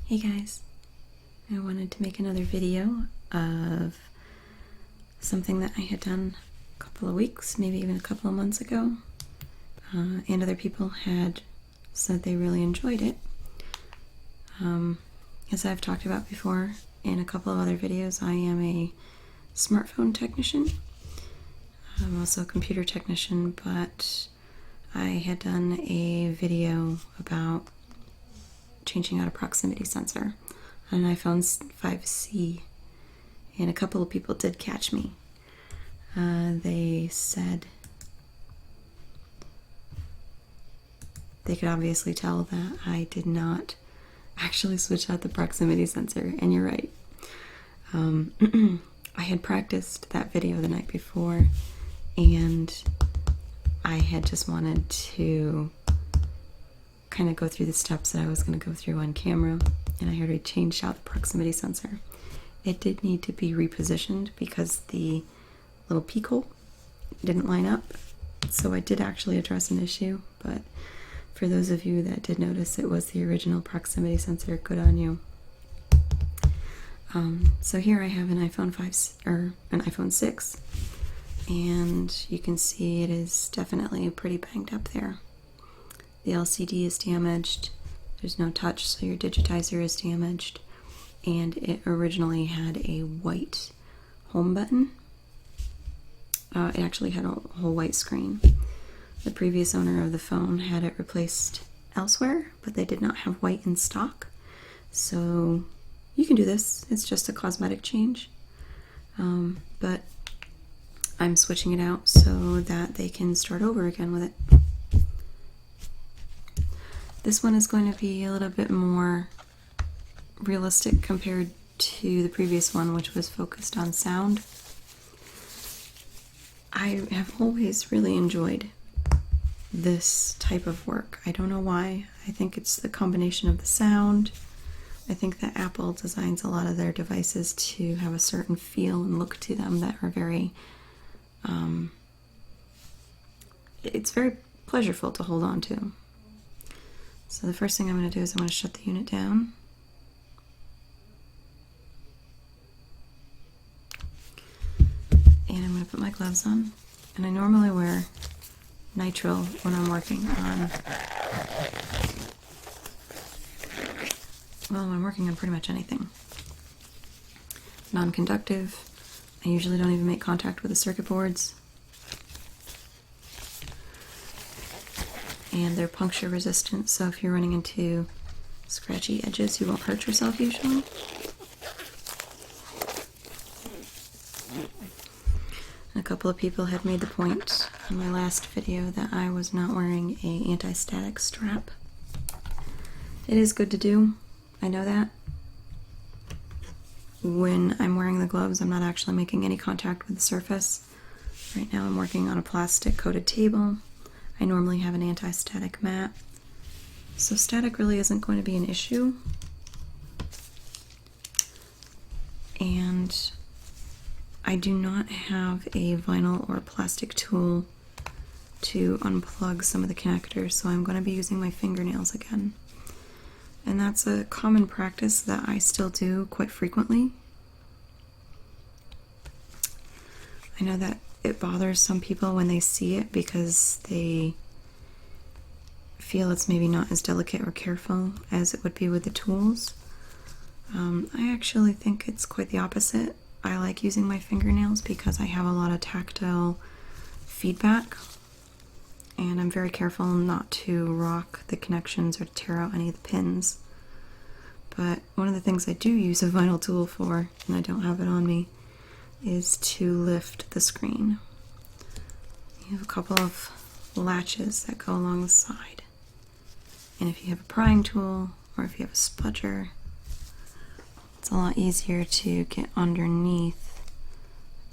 Hey guys, I wanted to make another video of something that I had done a couple of weeks, maybe even a couple of months ago, and other people had said they really enjoyed it. As I've talked about before in a couple of other videos, I am a smartphone technician. I'm also a computer technician, but I had done a video about changing out a proximity sensor on an iPhone 5C, and a couple of people did catch me. They said they could obviously tell that I did not actually switch out the proximity sensor, and you're right. I had practiced that video the night before, and I had just wanted to kind of go through the steps that I was going to go through on camera, and I already changed out the proximity sensor. It did need to be repositioned because the little peak hole didn't line up, so I did actually address an issue, but for those of you that did notice, it was the original proximity sensor. Good on you. So here I have an iPhone 6, and you can see it is definitely pretty banged up there. The LCD is damaged, there's no touch, so your digitizer is damaged, and it originally had a white home button. It actually had a whole white screen. The previous owner of the phone had it replaced elsewhere, but they did not have white in stock. So you can do this, it's just a cosmetic change. But I'm switching it out so that they can start over again with it. This one is going to be a little bit more realistic compared to the previous one, which was focused on sound. I have always really enjoyed this type of work. I don't know why. I think it's the combination of the sound. I think that Apple designs a lot of their devices to have a certain feel and look to them that are very, it's very pleasurable to hold on to. So the first thing I'm going to do is I'm going to shut the unit down. And I'm going to put my gloves on. And I normally wear nitrile when I'm working on, well, I'm working on pretty much anything. Non-conductive. I usually don't even make contact with the circuit boards. And they're puncture resistant, so if you're running into scratchy edges, you won't hurt yourself usually. A couple of people had made the point in my last video that I was not wearing an anti-static strap. It is good to do, I know that. When I'm wearing the gloves, I'm not actually making any contact with the surface. Right now I'm working on a plastic coated table. I normally have an anti-static mat, so static really isn't going to be an issue. And I do not have a vinyl or plastic tool to unplug some of the connectors, so I'm going to be using my fingernails again. And that's a common practice that I still do quite frequently. I know that it bothers some people when they see it because they feel it's maybe not as delicate or careful as it would be with the tools. I actually think it's quite the opposite. I like using my fingernails because I have a lot of tactile feedback, and I'm very careful not to rock the connections or to tear out any of the pins. But one of the things I do use a vinyl tool for, and I don't have it on me, is to lift the screen. You have a couple of latches that go along the side. And if you have a prying tool, or if you have a spudger, it's a lot easier to get underneath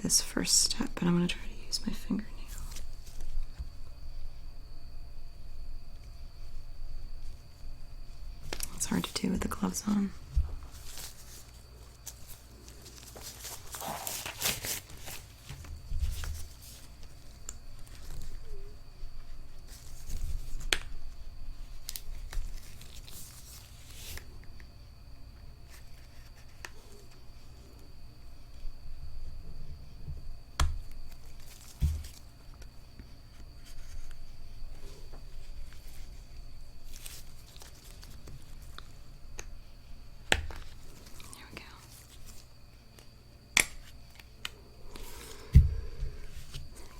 this first step, but I'm going to try to use my fingernail. It's hard to do with the gloves on.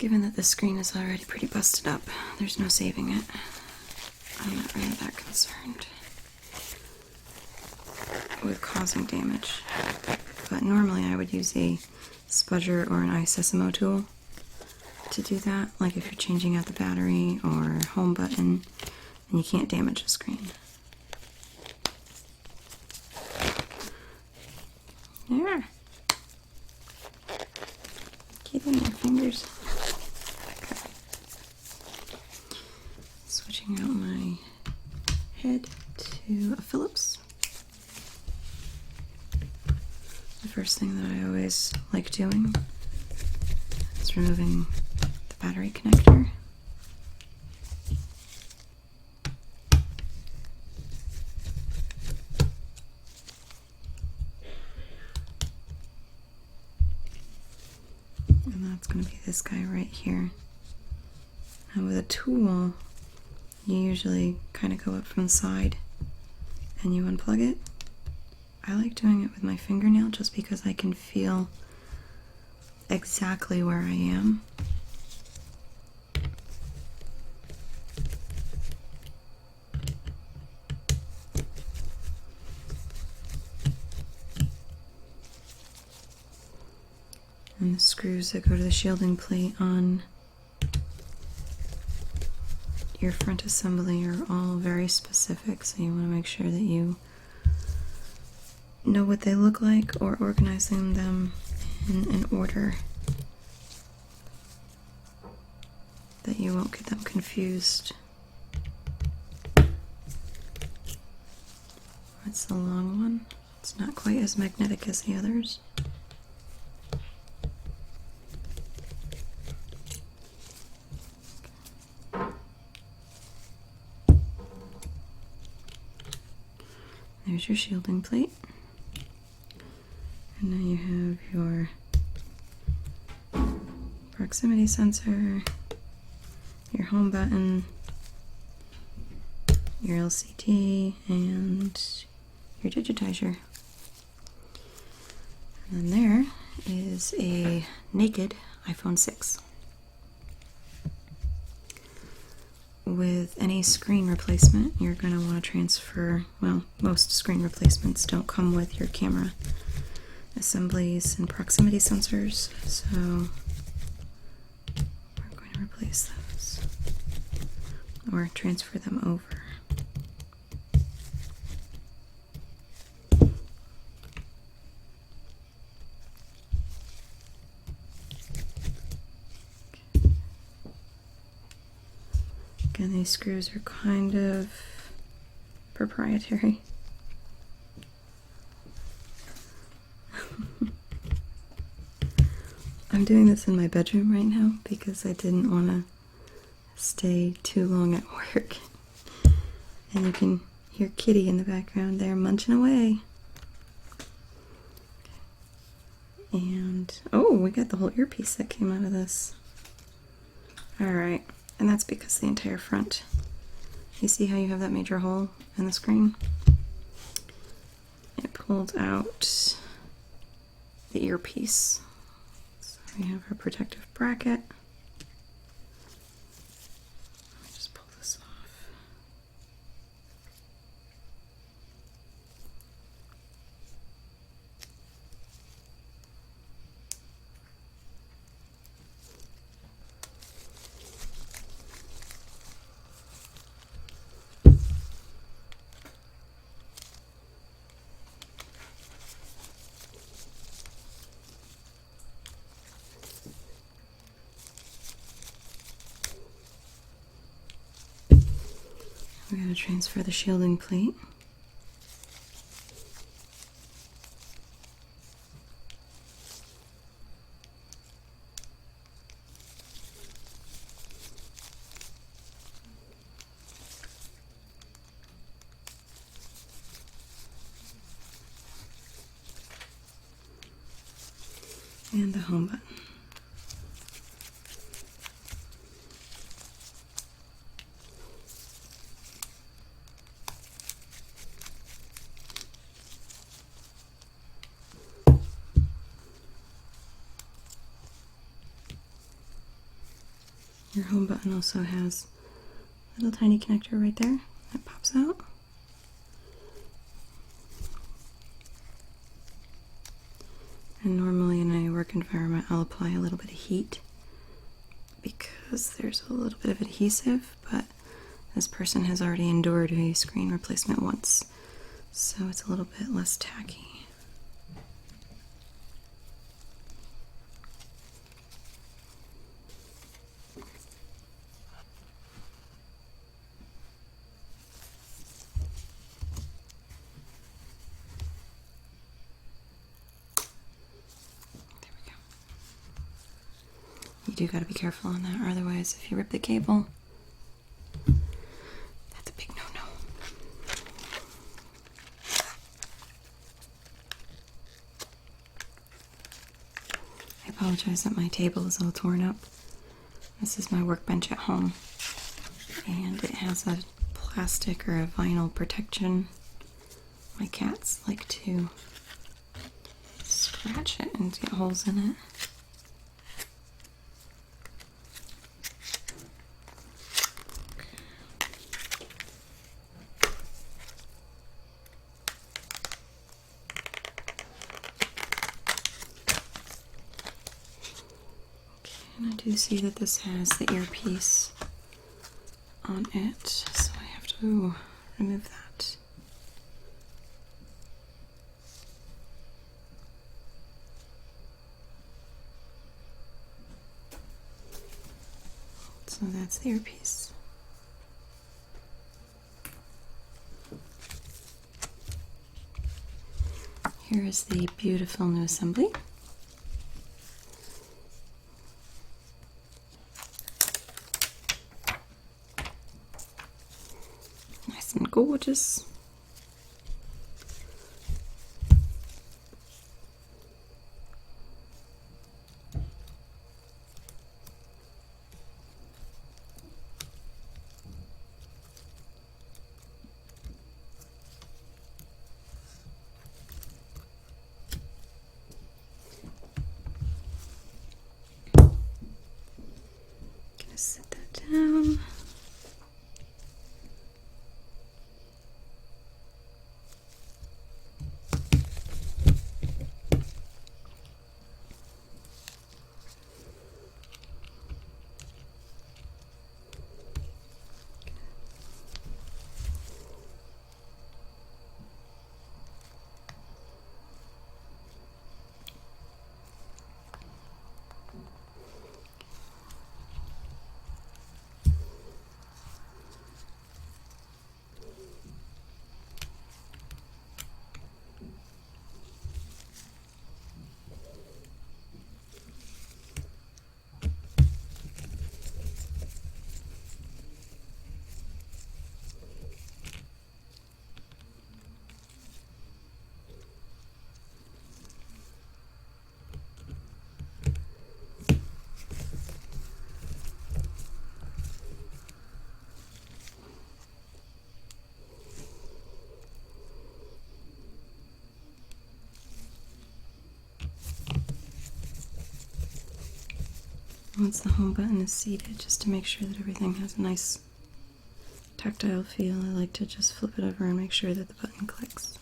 Given that the screen is already pretty busted up, there's no saving it. I'm not really that concerned with causing damage. But normally I would use a spudger or an iSesamo tool to do that, like if you're changing out the battery or home button and you can't damage the screen. There. Get in your fingers. Okay. Switching out my head to a Phillips. The first thing that I always like doing is removing the battery connector. And that's going to be this guy right here. And with a tool, you usually kind of go up from the side and you unplug it. I like doing it with my fingernail just because I can feel exactly where I am. And the screws that go to the shielding plate on your front assembly are all very specific, so you want to make sure that you know what they look like or organizing them in an order that you won't get them confused. That's the long one. It's not quite as magnetic as the others. There's your shielding plate. And now you have your proximity sensor, your home button, your LCD, and your digitizer. And then there is a naked iPhone 6. With any screen replacement, you're going to want to transfer, well, most screen replacements don't come with your camera assemblies and proximity sensors, so we're going to replace those or transfer them over. Again, these screws are kind of proprietary. I'm doing this in my bedroom right now because I didn't want to stay too long at work. And you can hear Kitty in the background there munching away. And, oh, we got the whole earpiece that came out of this. Alright, and that's because the entire front. You see how you have that major hole in the screen? It pulled out the earpiece. So we have our protective bracket. Let me just pull this off. We're going to transfer the shielding plate. And the home button. Your home button also has a little tiny connector right there that pops out. And normally in a work environment, I'll apply a little bit of heat because there's a little bit of adhesive, but this person has already endured a screen replacement once, so it's a little bit less tacky. You do gotta be careful on that, otherwise if you rip the cable, that's a big no-no. I apologize that my table is all torn up. This is my workbench at home, and it has a plastic or a vinyl protection. My cats like to scratch it and get holes in it. And I do see that this has the earpiece on it, so I have to remove that. So that's the earpiece. Here is the beautiful new assembly. Nice and gorgeous. Gonna set that down. Once the home button is seated, just to make sure that everything has a nice tactile feel, I like to just flip it over and make sure that the button clicks.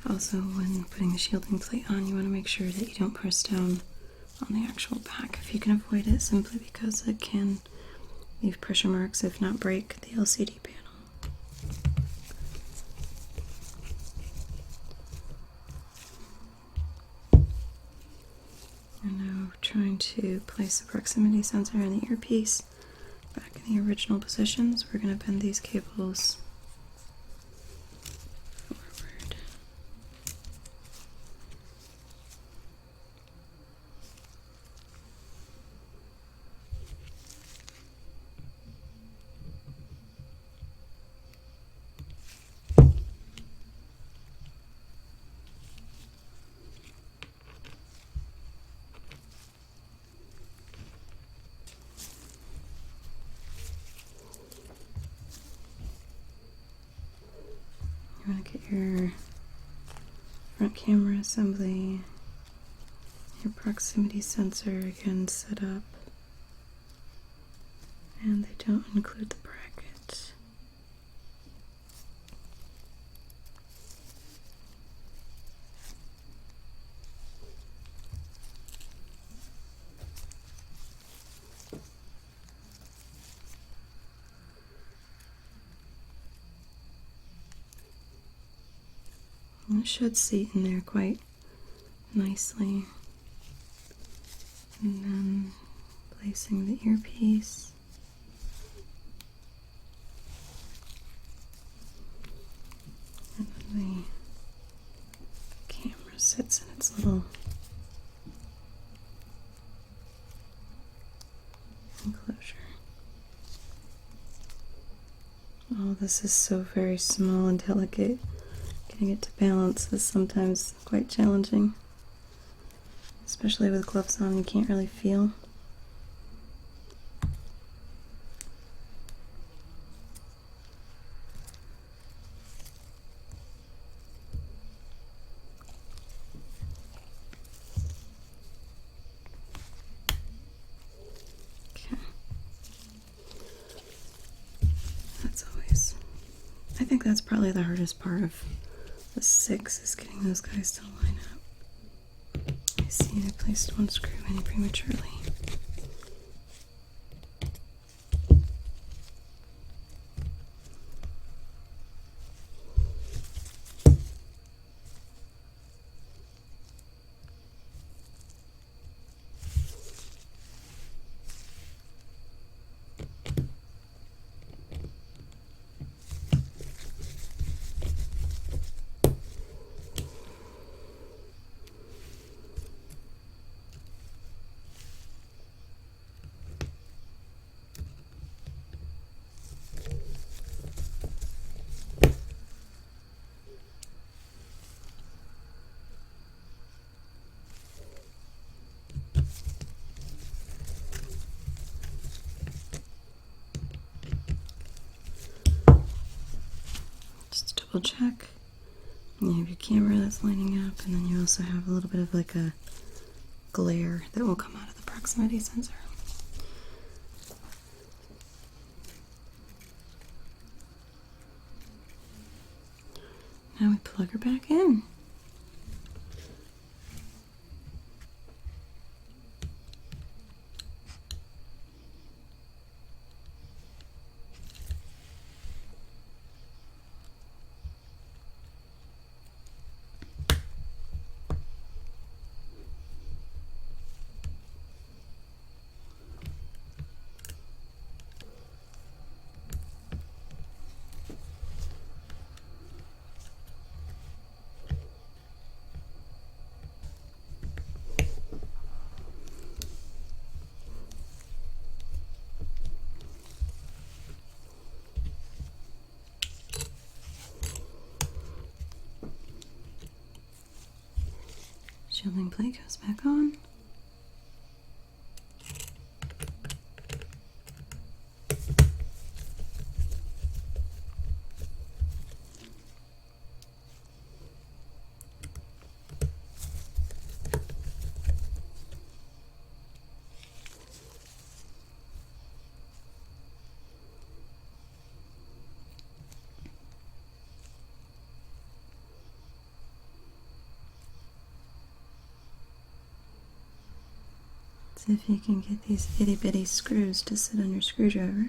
Also, when putting the shielding plate on, you want to make sure that you don't press down on the actual back if you can avoid it, simply because it can leave pressure marks, if not break, the LCD panel. And now trying to place the proximity sensor in the earpiece back in the original positions. We're going to bend these cables forward. Get your front camera assembly, your proximity sensor again set up, and they don't include the bracket. It should seat in there quite nicely. And then placing the earpiece. And then the camera sits in its little enclosure. Oh, this is so very small and delicate. Getting it to balance is sometimes quite challenging, especially with gloves on. You can't really feel. Okay. I think that's probably the hardest part of the 6 is getting those guys to line up. I see I placed one screw in prematurely. Double check. You have your camera that's lining up, and then you also have a little bit of like a glare that will come out of the proximity sensor. Now we plug her back in. Shielding plate goes back on. See if you can get these itty bitty screws to sit on your screwdriver.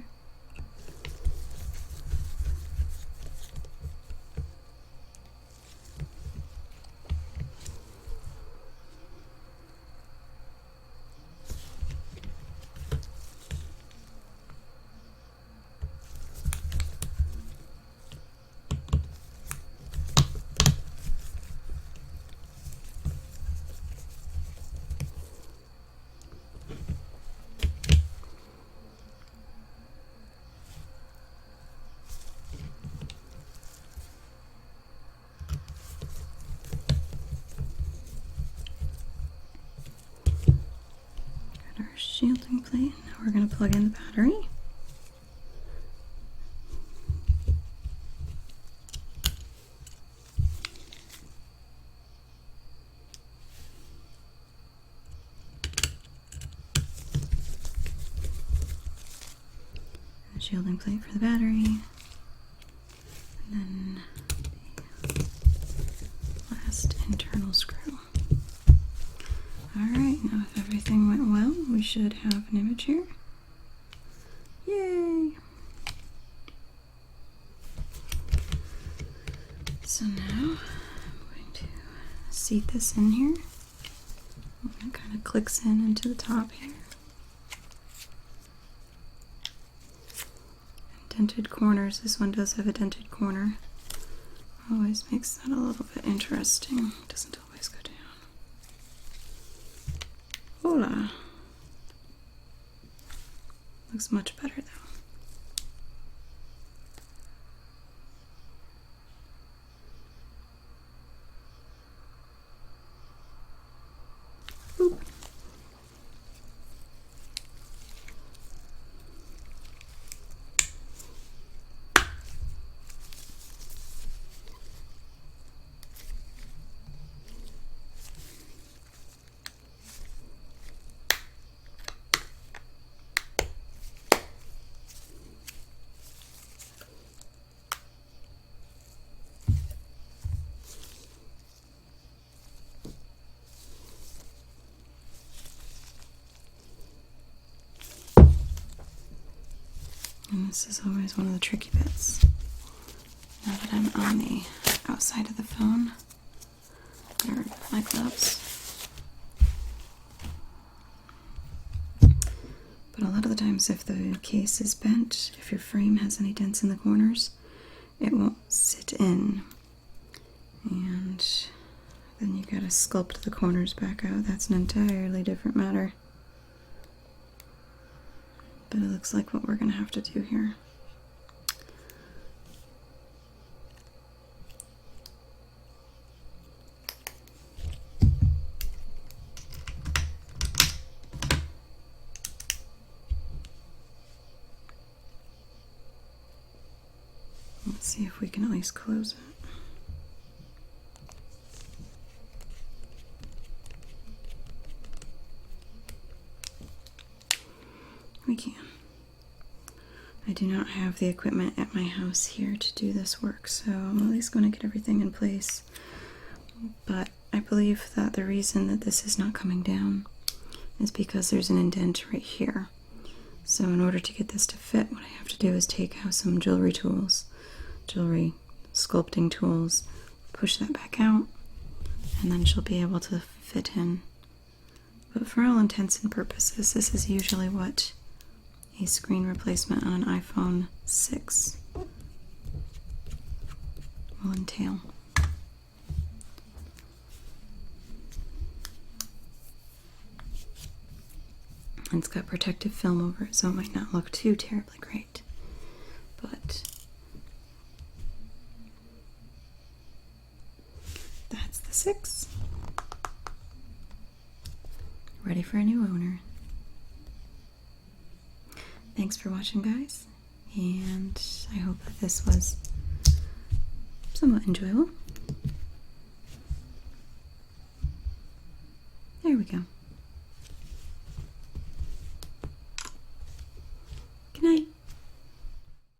Our shielding plate. Now we're going to plug in the battery. shielding plate for the battery, and then the last internal screw. Alright, now if everything went well, we should have an image here. Yay! So now I'm going to seat this in here. It kind of clicks in into the top here. Dented corners. This one does have a dented corner. Always makes that a little bit interesting. Doesn't always go down. Hola. Looks much better though. Boop. And this is always one of the tricky bits. Now that I'm on the outside of the phone, there are my gloves. But a lot of the times if the case is bent, if your frame has any dents in the corners, it won't sit in. And then you gotta sculpt the corners back out. That's an entirely different matter. But it looks like what we're going to have to do here. Let's see if we can at least close it. We can. I do not have the equipment at my house here to do this work, so I'm at least going to get everything in place. But I believe that the reason that this is not coming down is because there's an indent right here. So in order to get this to fit, what I have to do is take out some jewelry sculpting tools, push that back out, and then she'll be able to fit in. But for all intents and purposes, this is usually what a screen replacement on an iPhone 6 will entail. It's got protective film over it, so it might not look too terribly great. But that's the 6. Ready for a new owner. Thanks for watching, guys, and I hope that this was somewhat enjoyable. There we go.